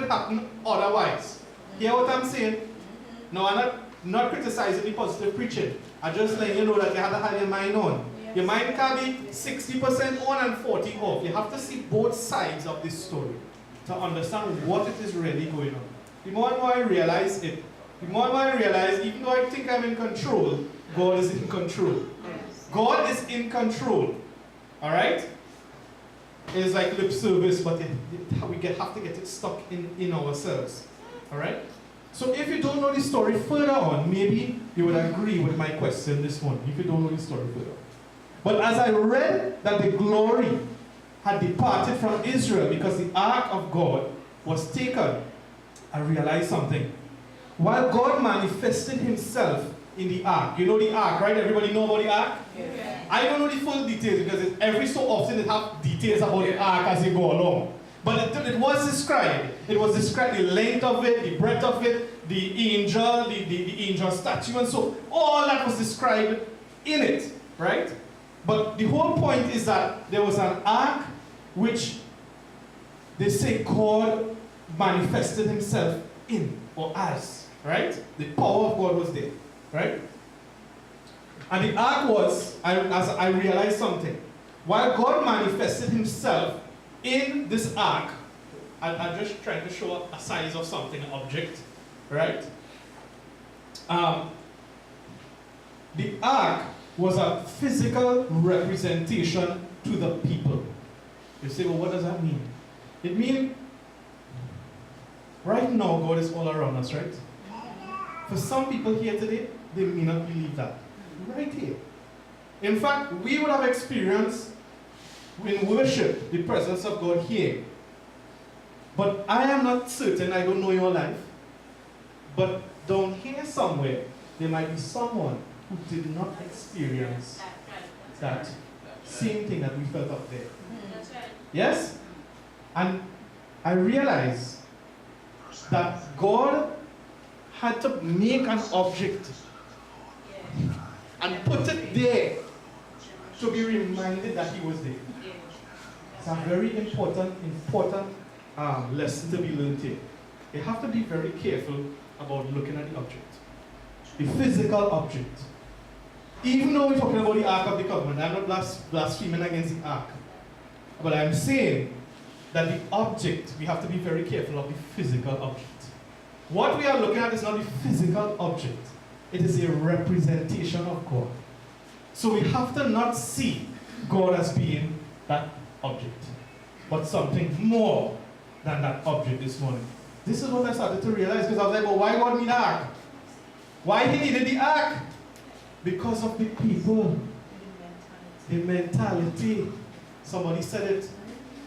it happen otherwise. Hear what I'm saying? No, I'm not criticizing the positive preaching. I just let you know that you have to have your mind on. Yes. Your mind can be 60% on and 40 off. You have to see both sides of this story to understand what it is really going on. The more and more I realize it, the more and more I realize, even though I think I'm in control, God is in control. Yes. God is in control. Alright? It's like lip service, but we have to get it stuck in ourselves. Alright? So if you don't know the story further on, maybe you would agree with my question this morning, if you don't know the story further. But as I read that the glory had departed from Israel because the ark of God was taken, I realized something. While God manifested himself in the ark, you know the ark, right? Everybody know about the ark? Yeah. I don't know the full details because every so often they have details about the ark as they go along. But it was described. It was described the length of it, the breadth of it, the angel, the angel statue, and so all that was described in it, right? But the whole point is that there was an ark which they say God manifested himself in or as, right? The power of God was there, right? And the ark was, as I realized something, while God manifested himself in this ark, I'm just trying to show a size of something, an object, right? The ark was a physical representation to the people. You say, well, what does that mean? It means, right now, God is all around us, right? For some people here today, they may not believe that. Right here. In fact, we would have experienced in worship the presence of God here. But I am not certain, I don't know your life, but down here somewhere, there might be someone who did not experience that same thing that we felt up there. That's right. Yes? And I realized that God had to make an object and put it there to be reminded that he was there. It's a very important lesson to be learned here. You have to be very careful about looking at the object, the physical object. Even though we're talking about the Ark of the Covenant, I'm not blaspheming against the Ark, but I'm saying that the object, we have to be very careful of the physical object. What we are looking at is not the physical object. It is a representation of God. So we have to not see God as being that object, but something more than that object this morning. This is what I started to realize, because I was like, well, why God need the ark? Why he needed the ark? Because of the people. The mentality. Somebody said it.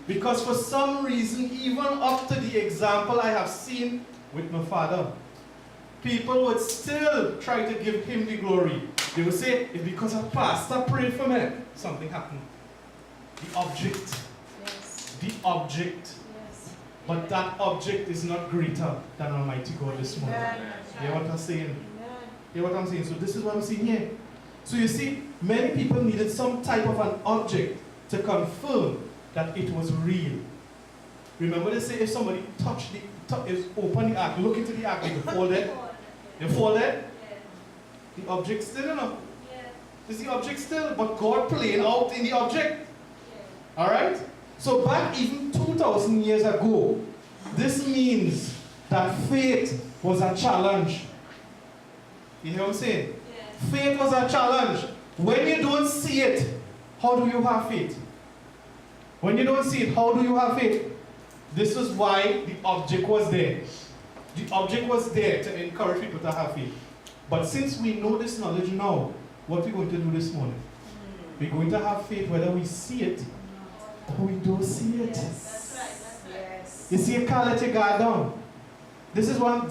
Because for some reason, even up to the example I have seen with my father, people would still try to give him the glory. They would say, it's because a pastor prayed for me, something happened. The object. Yes. The object. Yes. But that object is not greater than Almighty God this morning. You hear what I'm saying? You hear what I'm saying? So this is what I'm seeing here. So you see, many people needed some type of an object to confirm that it was real. Remember they say if somebody open the ark, look into the ark, they fall dead. They fall dead. The object still, you know. Is the object still, but God playing out in the object. Alright? So back even 2,000 years ago, this means that faith was a challenge. You hear what I'm saying? Faith was a challenge. When you don't see it, how do you have faith? When you don't see it, how do you have faith? This is why the object was there. The object was there to encourage people to have faith. But since we know this knowledge now, what are we going to do this morning? We're going to have faith whether we see it or we don't see it. That's right. That's right. Yes. You see, you can't let your guard down. This is what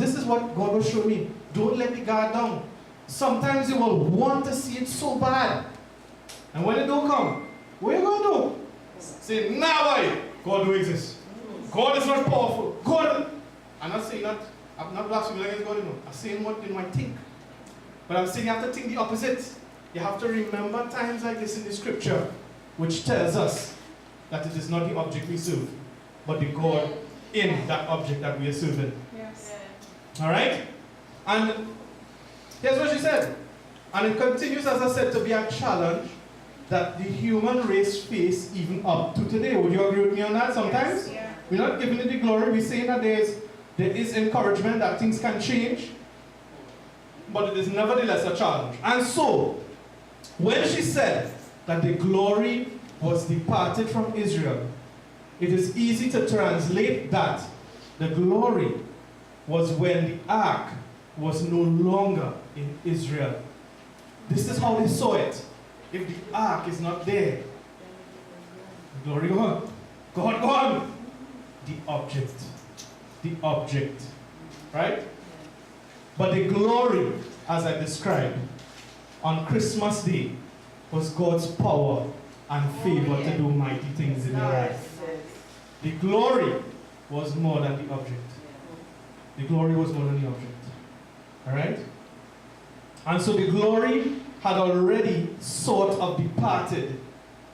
God will show me. Don't let the guard down. Sometimes you will want to see it so bad. And when it don't come, what are you going to do? Say, nah, boy, God don't exist. God is not powerful. God, I'm not saying that, I'm not blaspheming against God, you know. I'm saying what you might think. But I'm saying you have to think the opposite. You have to remember times like this in the scripture, which tells us that it is not the object we serve, but the God in that object that we are serving. Yes. Alright? And here's what she said. And it continues, as I said, to be a challenge that the human race face even up to today. Would you agree with me on that sometimes? Yes. Yeah. We're not giving it the glory. We're saying that there is encouragement that things can change. But it is nevertheless a challenge. And so, when she said that the glory was departed from Israel, it is easy to translate that the glory was when the ark was no longer in Israel. This is how they saw it. If the ark is not there, the glory gone. God gone. The object. The object. Right? But the glory, as I described, on Christmas Day, was God's power and favor to do mighty things in your life. The glory was more than the object. The glory was more than the object. Alright? And so the glory had already sort of departed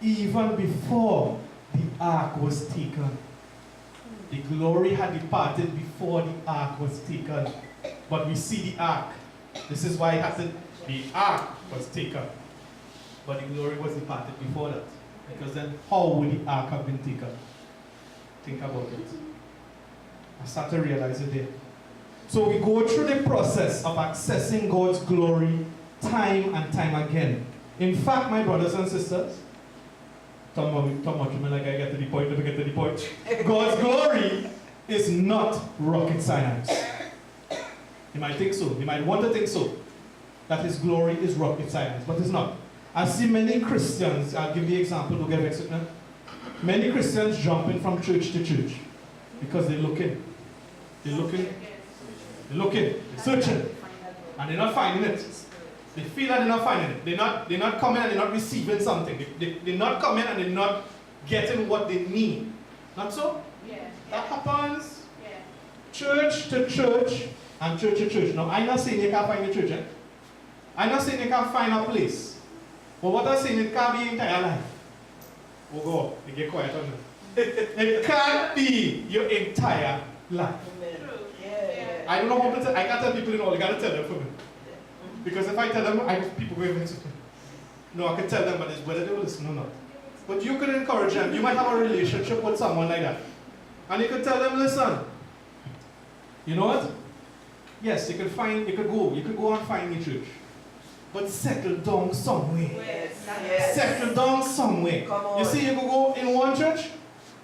even before the ark was taken. The glory had departed before the ark was taken. But we see the ark. This is why it has to, the ark was taken. But the glory was departed before that. Because then how would the ark have been taken? Think about it. I start to realize it there. So we go through the process of accessing God's glory time and time again. In fact, my brothers and sisters, talk about me like I get to the point, let me get to the point. God's glory is not rocket science. You might think so. You might want to think so. That His glory is rocket science, but it's not. I see many Christians, I'll give you an example to get vexed now. Many Christians jumping from church to church because they're looking. They're looking. They're looking. They're searching. And they're not finding it. They feel that they're not finding it. They're not coming and they're not receiving something. They're not coming and they're not getting what they need. Not so? Yeah. That happens. Yeah. Church to church and church to church. Now, I'm not saying you can't find a church. I'm not saying you can't find a place. But what I'm saying, it can't be your entire life. Oh God, you get quiet on that. It can't be your entire life. True. Yeah. I don't know how to tell. I can't tell people in all. You gotta tell them for me. Because if I tell them, people go against it. No, I can tell them, but it's whether they will listen or not. But you could encourage them. You might have a relationship with someone like that, and you could tell them, listen. You know what? Yes, you could go and find a church, but settle down somewhere. Yes. Settle down somewhere. You see, you could go in one church,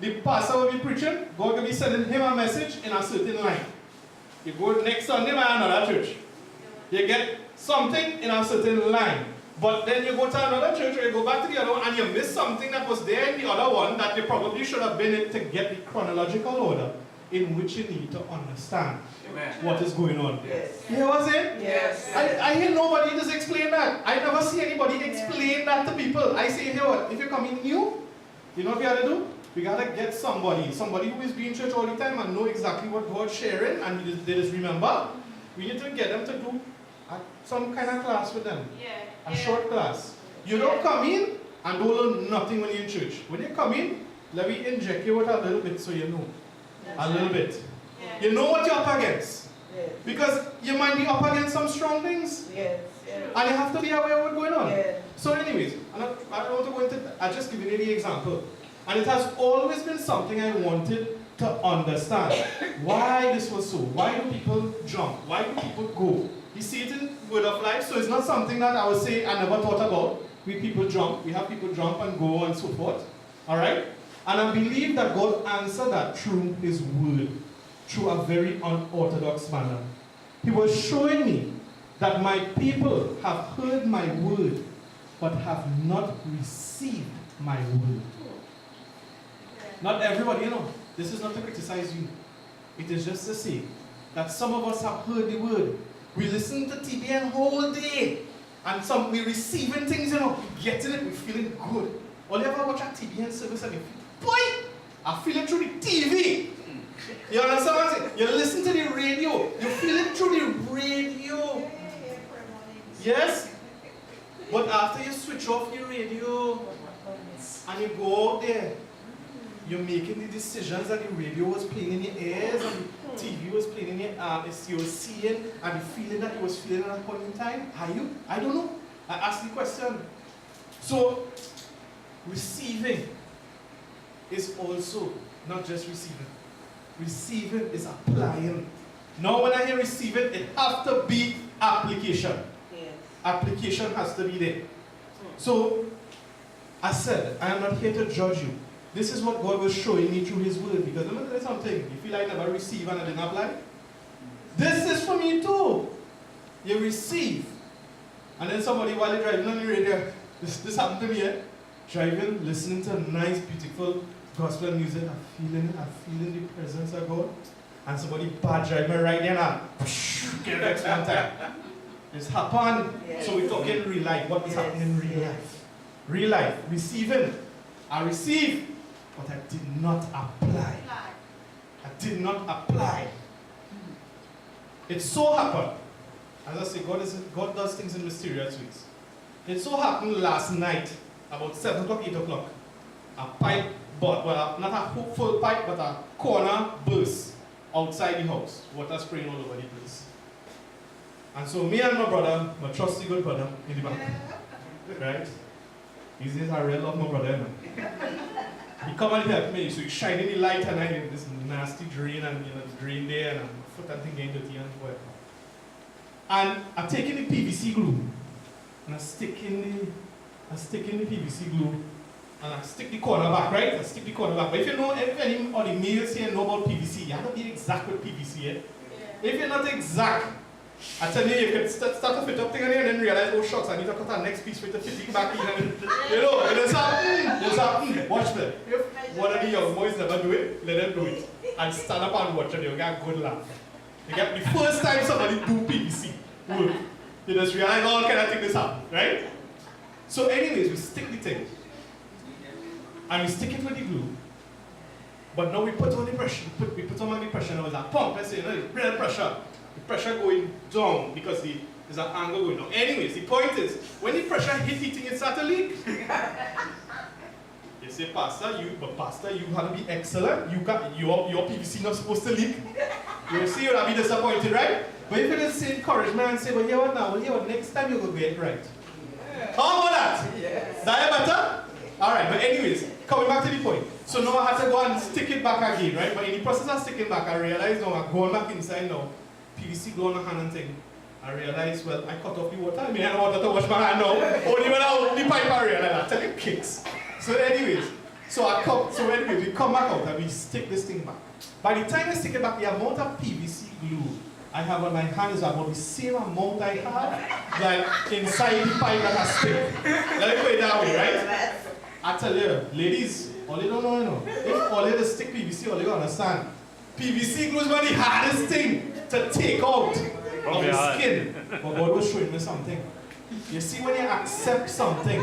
the pastor will be preaching, God will be sending him a message in a certain line. You go next Sunday by another church. You get something in a certain line. But then you go to another church or you go back to the other one and you miss something that was there in the other one that you probably should have been in to get the chronological order in which you need to understand what is going on. Yes. You hear what I'm saying? Yes. I hear nobody just explain that. I never see anybody explain that to people. I say, here what? If you're coming new, you know what we gotta do? We gotta get somebody who is being in church all the time and know exactly what God's sharing and they just remember. We need to get them to do some kind of class with them. Yeah. A short class. You don't come in and don't learn nothing when you're in church. When you come in, let me inject you with a little bit so you know. A little bit. Yeah. You know what you're up against. Yes. Because you might be up against some strong things. Yes. Yes. And you have to be aware of what's going on. Yes. So anyways, I don't want to go into that. I'll just give you the example. And it has always been something I wanted to understand. Why this was so. Why do people jump? Why do people go? You see it in Word of Life, so it's not something that I would say I never thought about. We people jump. We have people jump and go and so forth. Alright? And I believe that God answered that through His Word. Through a very unorthodox manner. He was showing me that my people have heard my word, but have not received my word. Not everybody, you know. This is not to criticize you. It is just to say that some of us have heard the word. We listen to TBN whole day. And we're receiving things, you know, we're getting it, we're feeling good. Or you ever watch a TBN service and you feel, boy, I feel it through the TV. You understand what I'm saying? You listen to the radio. You feel it through the radio. Yes? But after you switch off your radio and you go out there, you're making the decisions and the radio was playing in your ears and the TV was playing in your you were seeing and the feeling that you was feeling at that point in time. Are you? I don't know. I asked the question. So, receiving is also not just receiving. Receiving is applying. Now when I hear receiving, it has to be application. Yes. Application has to be there. So, I said, I am not here to judge you. This is what God was showing me through His Word. Because let me tell you something. You feel like I never receive and I didn't apply? This is for me too. You receive. And then somebody while you're driving on the radio, this happened to me, driving, listening to nice, beautiful gospel music, I'm feeling the presence of God. And somebody bad driving right there and get vexed one time. It's happened. Yes. So we're talking real life. What is happening in real life? Real life. Receiving. I received, but I did not apply. I did not apply. It so happened. As I say, God does things in mysterious ways. It so happened last night, about 7 o'clock, 8 o'clock, a pipe, well, not a full pipe, but a corner burst outside the house. Water spraying all over the place. And so me and my brother, my trusty good brother, in the back, right? These days I really love my brother, He come and help me, so he's shining the light and I get this nasty drain and the drain there and my foot and thing getting dirty and whatever. And I'm taking the PVC glue and I stick in the PVC glue and I stick the corner back, right? I stick the corner back. But if you know, if any of the males here know about PVC, you have to be exact with PVC, eh? Yeah. If you're not exact, I tell you, you can start to fit up thing and then realize, oh shucks, I need to cut our next piece with the fitting back in and there's something. Watch them. If one of the young boys never do it, let them do it. And stand up and watch and you'll get a good laugh. You get the first time somebody do PVC work, you just realize, oh, can I take this up, right? So anyways, we stick the thing. And we stick it with the glue. But now we put on the pressure, we put on the pressure, now it's a pump, let's say, real pressure. The pressure going down because there's an angle going down. Anyways, the point is, when the pressure hit the thing, it starts to leak. You say, Pastor, you have to be excellent. You got your PVC not supposed to leak. You see, you'll be disappointed, right? But if you just say encouragement and say, well, here what now? Well, here what? Next time you're going to get it right. How about that? Yes. That better? All right, but anyways, coming back to the point. So now I had to go and stick it back again, right? But in the process of sticking back, I realized now I'm going back inside now. PVC glue on my hand and thing. I realized, well, I cut off the water. I mean, I don't want to wash my hand now. Only when I open the pipe, I realized. I tell you, kicks. So anyways, we come back out and we stick this thing back. By the time I stick it back, the amount of PVC glue I have on my hand is about the same amount I have like inside the pipe that I stick. Let me put it that way, right? I tell you, ladies, all you don't know, if all you just stick PVC, all you understand. PVC glue is one of the hardest thing to take out of the skin. But God was showing me something. You see, when you accept something,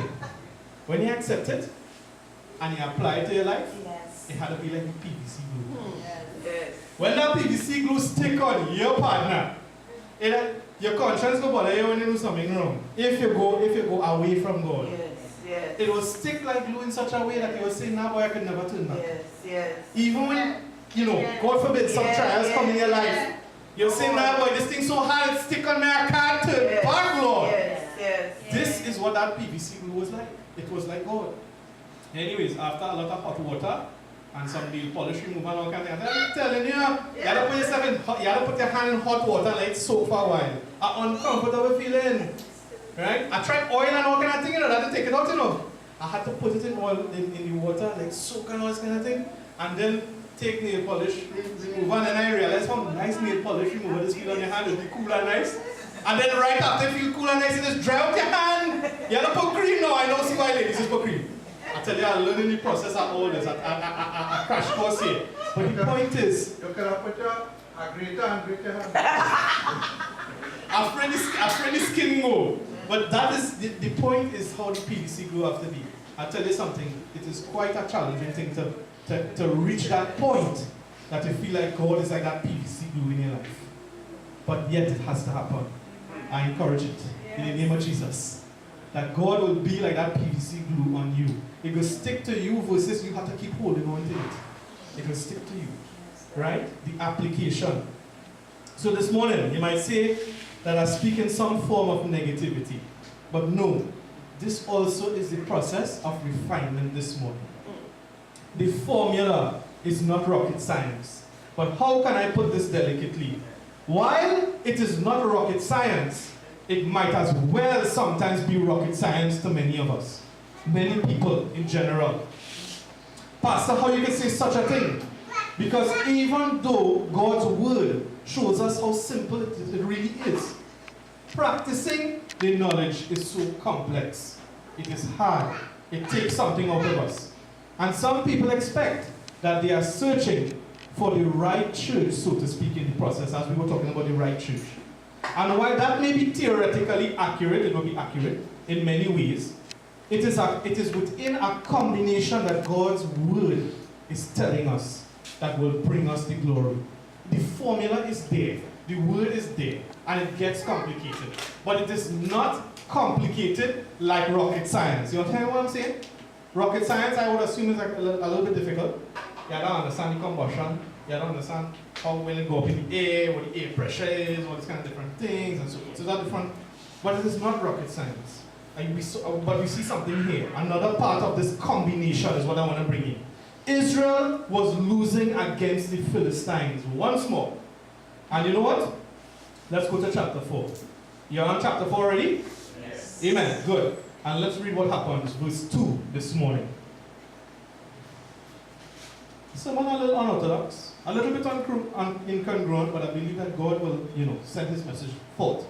when you accept it and you apply it to your life, it had to be like a PVC glue. Yes. When that PVC glue stick on your partner, your conscience will bother you when you do something wrong. If you go away from God. Yes. It will stick like glue in such a way that you will say, nah boy, I could never turn back. Yes. Even when God forbid some trials come in your life. You'll say, nah boy, this thing's so hard, it stick on me, I can't turn back, Lord. This is what that PVC glue was like. It was like God. Anyways, after a lot of hot water and some nail polish remover and all kind of things, I'm telling you, you have to put your hand in hot water, let it soak for a while. An uncomfortable feeling. Right? I tried oil and all kind of thing, I had to take it out, I had to put it in oil in the water, like soak and all this kind of thing, and then take nail polish remover, and then I realized how nice nail polish remover this feel on your hand, it'll be cool and nice. And then right after you feel cool and nice, you just dry out your hand. You have to put cream now. I don't see why ladies just put cream. I tell you, I'm learning the process of all this. I crash course here. But the point is, you can put a greater and greater hand. a friendly skin go. But that is the point is how the PVC glue have to be. I tell you something, it is quite a challenging thing to reach that point that you feel like God is like that PVC glue in your life. But yet it has to happen. I encourage it in the name of Jesus. that God will be like that PVC glue on you. It will stick to you versus you have to keep holding on to it. It will stick to you. Right? The application. So this morning, you might say that I speak in some form of negativity. But no, this also is the process of refinement this morning. The formula is not rocket science. But how can I put this delicately? While it is not rocket science, it might as well sometimes be rocket science to many of us. Many people in general. Pastor, how you can say such a thing? Because even though God's word shows us how simple it really is, practicing the knowledge is so complex. It is hard. It takes something out of us. And some people expect that they are searching for the right church, so to speak, in the process, as we were talking about the right church. And while that may be theoretically accurate, it will be accurate in many ways, it is within a combination that God's word is telling us that will bring us the glory. The formula is there, the word is there, and it gets complicated. But it is not complicated like rocket science. You understand what I'm saying? Rocket science, I would assume, is like a little bit difficult. You don't understand the combustion. You don't understand how well it go up in the air, what the air pressure is, all these kind of different things, and so forth. So that's different. But it is not rocket science. But we see something here. Another part of this combination is what I want to bring in. Israel was losing against the Philistines once more. And you know what? Let's go to chapter 4. You're on chapter 4 already? Yes. Amen. Good. And let's read what happens, verse 2 this morning. Someone a little unorthodox, a little bit incongruent, but I believe that God will, send his message forth.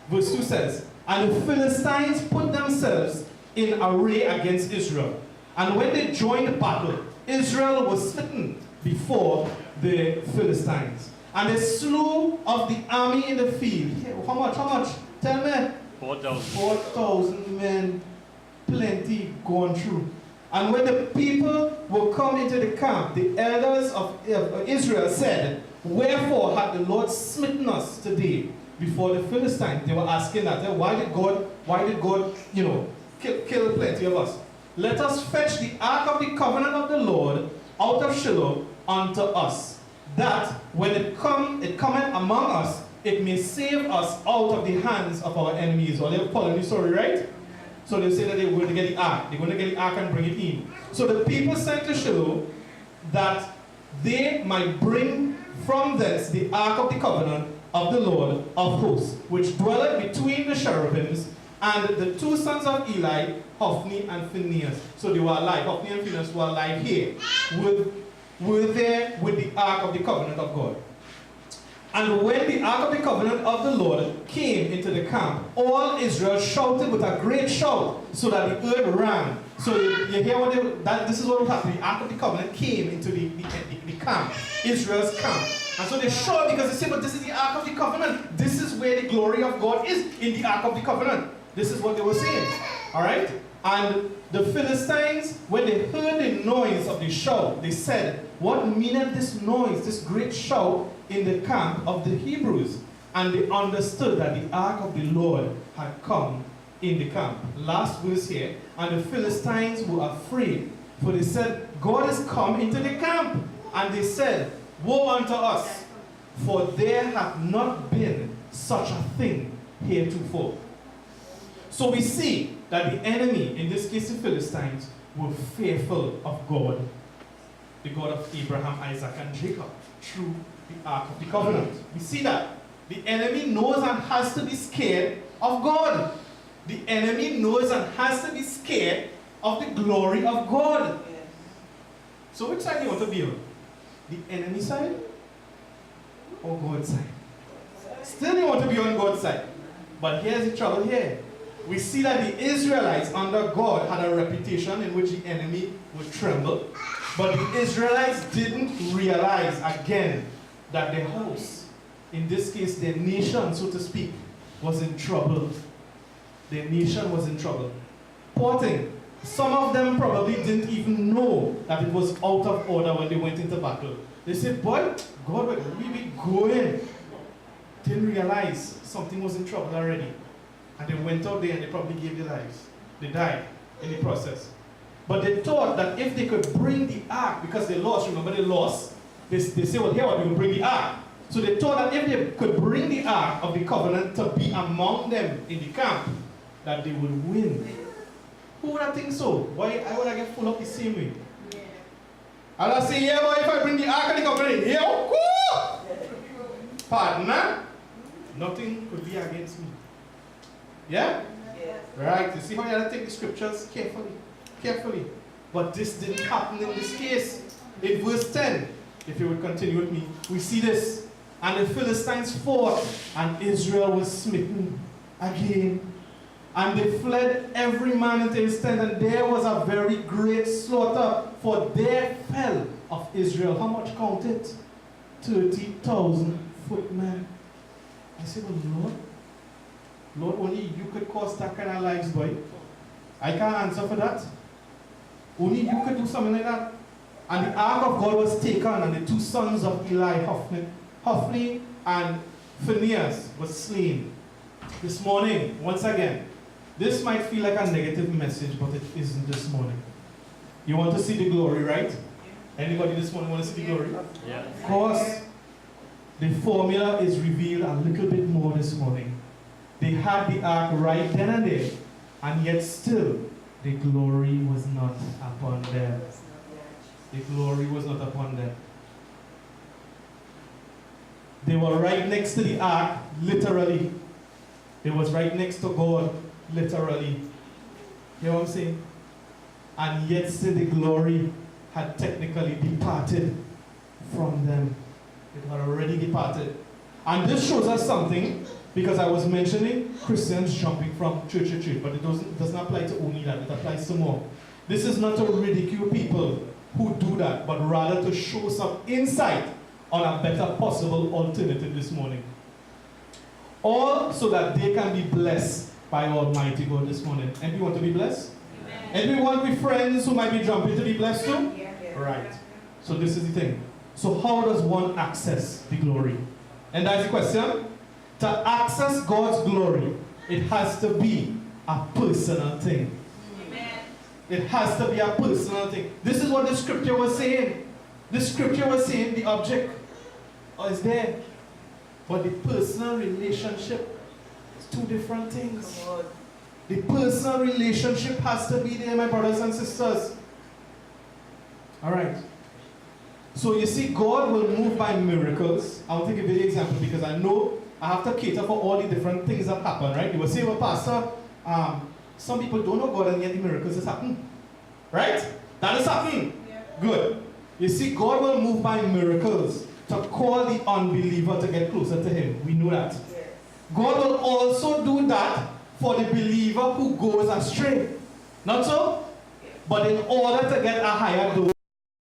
Verse 2 says, "And the Philistines put themselves in array against Israel. And when they joined battle, Israel was smitten before the Philistines. And they slew of the army in the field." How much? Tell me. 4,000. 4,000 men, plenty gone through. And when the people were come into the camp, the elders of Israel said, "Wherefore hath the Lord smitten us today before the Philistines?" They were asking that. Why did God, kill plenty of us? "Let us fetch the ark of the covenant of the Lord out of Shiloh unto us, that when it cometh among us, it may save us out of the hands of our enemies." Or they're following the story, right? So they say that they're going to get the ark. They're going to get the ark and bring it in. So the people sent to Shiloh that they might bring from thence the ark of the covenant of the Lord of hosts, which dwelleth between the cherubims, and the two sons of Eli, Hophni and Phinehas. So they were alive. Hophni and Phinehas were alive here. Were there with the ark of the covenant of God. And when the ark of the covenant of the Lord came into the camp, all Israel shouted with a great shout, so that the earth rang. So you hear this is what happened. The ark of the covenant came into the camp, Israel's camp. And so they shout because they say, "But this is the ark of the covenant. This is where the glory of God is, in the ark of the covenant." This is what they were saying. Alright? And the Philistines, when they heard the noise of the shout, they said, "What meaneth this noise, this great shout in the camp of the Hebrews?" And they understood that the ark of the Lord had come in the camp. Last verse here. "And the Philistines were afraid, for they said, God is come into the camp. And they said, Woe unto us, for there hath not been such a thing heretofore." So we see that the enemy, in this case the Philistines, were fearful of God, the God of Abraham, Isaac, and Jacob, through the ark of the covenant. We see that the enemy knows and has to be scared of God. The enemy knows and has to be scared of the glory of God. So which side do you want to be on? The enemy side or God's side? Still you want to be on God's side. But here's the trouble here. We see that the Israelites under God had a reputation in which the enemy would tremble. But the Israelites didn't realize again that their house, in this case their nation, so to speak, was in trouble. Their nation was in trouble. Poor thing. Some of them probably didn't even know that it was out of order when they went into battle. They said, "Boy, God, where we be going?" Didn't realize something was in trouble already. And they went out there and they probably gave their lives. They died in the process. But they thought that if they could bring the ark, because they lost, remember they lost, they say, well, here we will bring the ark. So they thought that if they could bring the ark of the covenant to be among them in the camp, that they would win. Who would I think so? Why would I get full up the same way? Yeah. And I say, yeah, boy, if I bring the ark of the covenant, yeah, cool. Partner, nothing could be against me. Yeah? Yes. Right, you see how you have to take the scriptures carefully. Carefully. But this didn't happen in this case. In verse 10, if you would continue with me, we see this. And the Philistines fought, and Israel was smitten again. And they fled every man into his tent, and there was a very great slaughter, for there fell of Israel. How much counted? 30,000 footmen. I said, well, Lord, only you could cause that kind of lives, boy. I can't answer for that. Only you could do something like that. And the ark of God was taken, and the two sons of Eli, Hophni and Phinehas, was slain. This morning, once again, this might feel like a negative message, but it isn't this morning. You want to see the glory, right? Anybody this morning want to see the glory? Yeah. Of course, the formula is revealed a little bit more this morning. They had the ark right then and there, and yet still, the glory was not upon them. The glory was not upon them. They were right next to the ark, literally. It was right next to God, literally. You know what I'm saying? And yet still the glory had technically departed from them. It had already departed. And this shows us something, because I was mentioning Christians jumping from church to church, but it does not apply to only that, it applies to more. This is not to ridicule people who do that, but rather to show some insight on a better possible alternative this morning. All so that they can be blessed by Almighty God this morning. And we want to be blessed? Amen. And we want with friends who might be jumping to be blessed too? Yeah. Right. So this is the thing. So how does one access the glory? And that's the question. To access God's glory, it has to be a personal thing. Amen. It has to be a personal thing. This is what the scripture was saying. The scripture was saying the object is there. But the personal relationship is two different things. Come on. The personal relationship has to be there, my brothers and sisters. Alright. So you see, God will move by miracles. I'll take a video example because I know I have to cater for all the different things that happen, right? You will say, well, Pastor, some people don't know God and yet the miracles is happening. Right? That is happening. Yeah. Good. You see, God will move by miracles to call the unbeliever to get closer to Him. We know that. Yes. God will also do that for the believer who goes astray. Not so? But in order to get a higher dose,